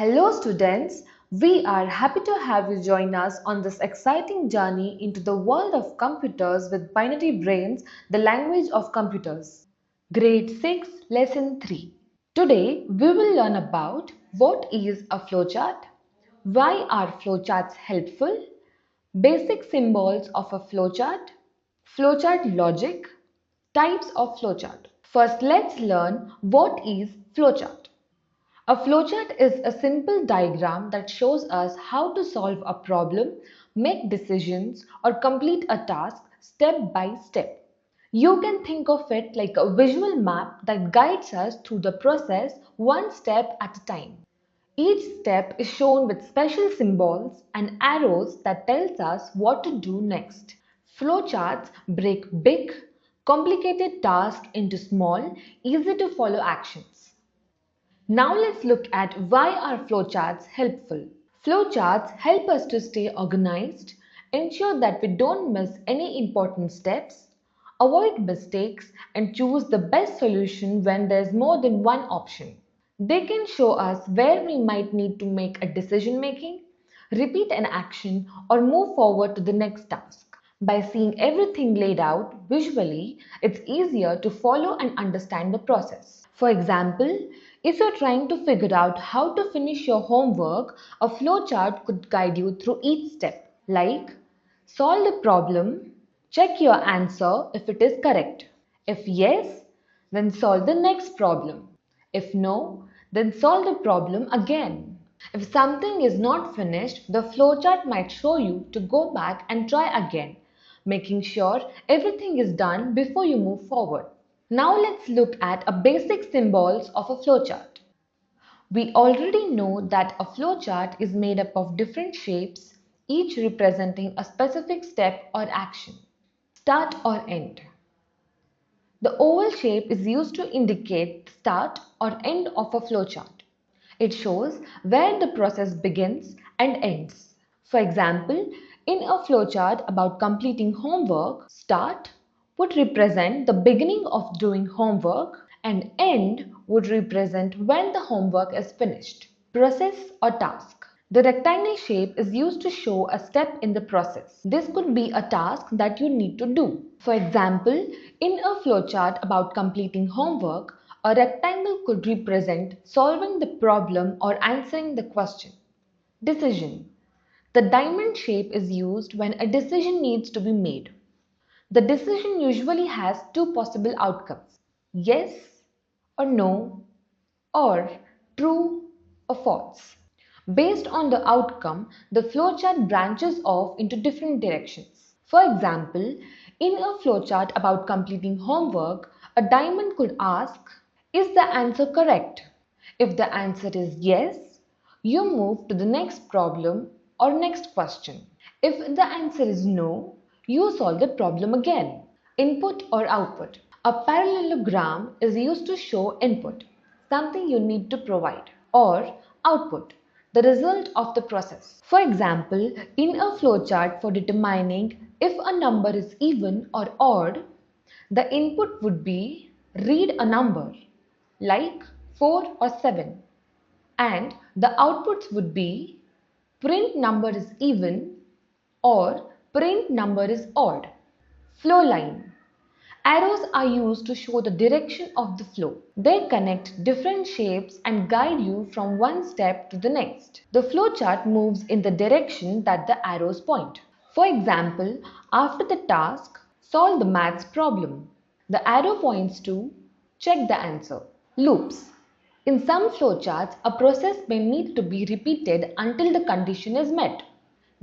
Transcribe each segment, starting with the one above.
Hello students, we are happy to have you join us on this exciting journey into the world of computers with binary brains, the language of computers. Grade 6, Lesson 3. Today we will learn about what is a flowchart, why are flowcharts helpful, basic symbols of a flowchart, flowchart logic, types of flowchart. First, let's learn what is flowchart. A flowchart is a simple diagram that shows us how to solve a problem, make decisions, or complete a task step by step. You can think of it like a visual map that guides us through the process one step at a time. Each step is shown with special symbols and arrows that tells us what to do next. Flowcharts break big, complicated tasks into small, easy to follow actions. Now let's look at why are flowcharts helpful. Flowcharts help us to stay organized, ensure that we don't miss any important steps, avoid mistakes, and choose the best solution when there's more than one option. They can show us where we might need to make a decision making, repeat an action, or move forward to the next task. By seeing everything laid out visually, it's easier to follow and understand the process. For example, if you're trying to figure out how to finish your homework, a flowchart could guide you through each step, like solve the problem, check your answer if it is correct. If yes, then solve the next problem. If no, then solve the problem again. If something is not finished, the flowchart might show you to go back and try again, making sure everything is done before you move forward. Now let's look at a basic symbols of a flowchart. We already know that a flowchart is made up of different shapes, each representing a specific step or action. Start or end. The oval shape is used to indicate the start or end of a flowchart. It shows where the process begins and ends. For example, in a flowchart about completing homework, start would represent the beginning of doing homework and end would represent when the homework is finished. Process or task. The rectangle shape is used to show a step in the process. This could be a task that you need to do. For example, in a flowchart about completing homework, a rectangle could represent solving the problem or answering the question. Decision. The diamond shape is used when a decision needs to be made. The decision usually has two possible outcomes, yes or no, or true or false. Based on the outcome, the flowchart branches off into different directions. For example, in a flowchart about completing homework, a diamond could ask, is the answer correct? If the answer is yes, you move to the next problem or next question. If the answer is no, you solve the problem again. Input or output. A parallelogram is used to show input, something you need to provide, or output, the result of the process. For example, in a flowchart for determining if a number is even or odd, the input would be read a number like 4 or 7, and the outputs would be print number is even or print number is odd. Flow line. Arrows are used to show the direction of the flow. They connect different shapes and guide you from one step to the next. The flowchart moves in the direction that the arrows point. For example, after the task, solve the maths problem. The arrow points to check the answer. Loops. In some flowcharts, a process may need to be repeated until the condition is met.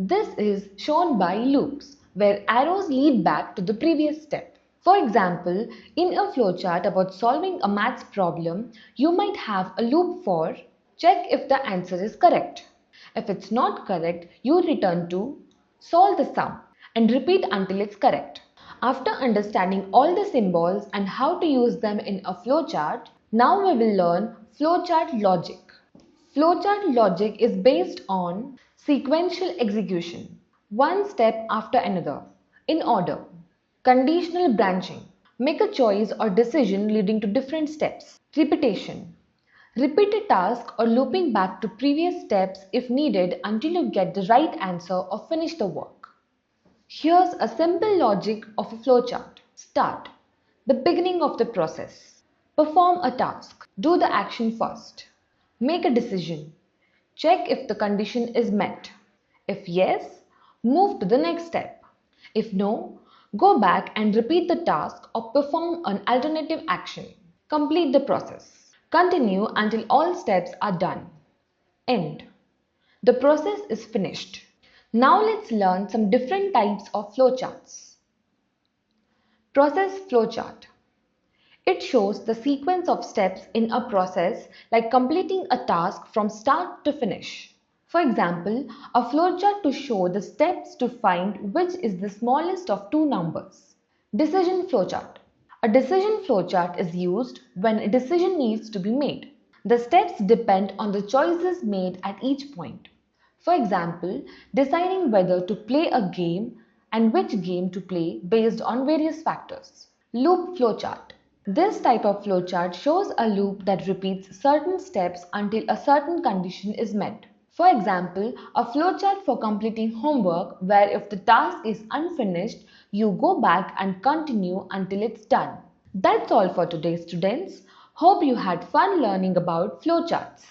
This is shown by loops, where arrows lead back to the previous step. For example, in a flowchart about solving a maths problem, you might have a loop for check if the answer is correct. If it's not correct, you return to solve the sum and repeat until it's correct. After understanding all the symbols and how to use them in a flowchart, now we will learn flowchart logic. Flowchart logic is based on sequential execution, one step after another, in order. Conditional branching. Make a choice or decision leading to different steps. Repetition. Repeat a task or looping back to previous steps if needed until you get the right answer or finish the work. Here's a simple logic of a flowchart. Start. The beginning of the process. Perform a task. Do the action first. Make a decision. Check if the condition is met. If yes, move to the next step. If no, go back and repeat the task or perform an alternative action. Complete the process. Continue until all steps are done. End. The process is finished. Now let's learn some different types of flowcharts. Process flowchart. It shows the sequence of steps in a process, like completing a task from start to finish. For example, a flowchart to show the steps to find which is the smallest of two numbers. Decision flowchart. A decision flowchart is used when a decision needs to be made. The steps depend on the choices made at each point. For example, deciding whether to play a game and which game to play based on various factors. Loop flowchart. This type of flowchart shows a loop that repeats certain steps until a certain condition is met. For example, a flowchart for completing homework where if the task is unfinished, you go back and continue until it's done. That's all for today, students. Hope you had fun learning about flowcharts.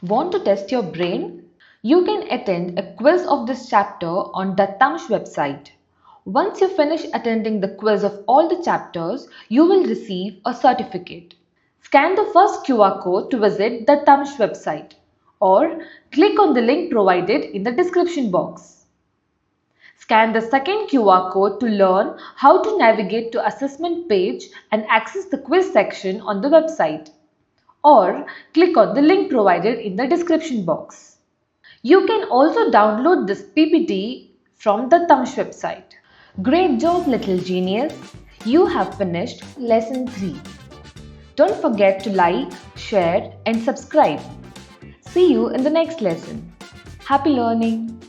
Want to test your brain? You can attend a quiz of this chapter on Dattam's website. Once you finish attending the quiz of all the chapters, you will receive a certificate. Scan the first QR code to visit Dattam's website or click on the link provided in the description box. Scan the second QR code to learn how to navigate to assessment page and access the quiz section on the website, or click on the link provided in the description box. You can also download this PPT from the Tamsh website. Great job, little genius! You have finished lesson 3. Don't forget to like, share and subscribe. See you in the next lesson. Happy learning!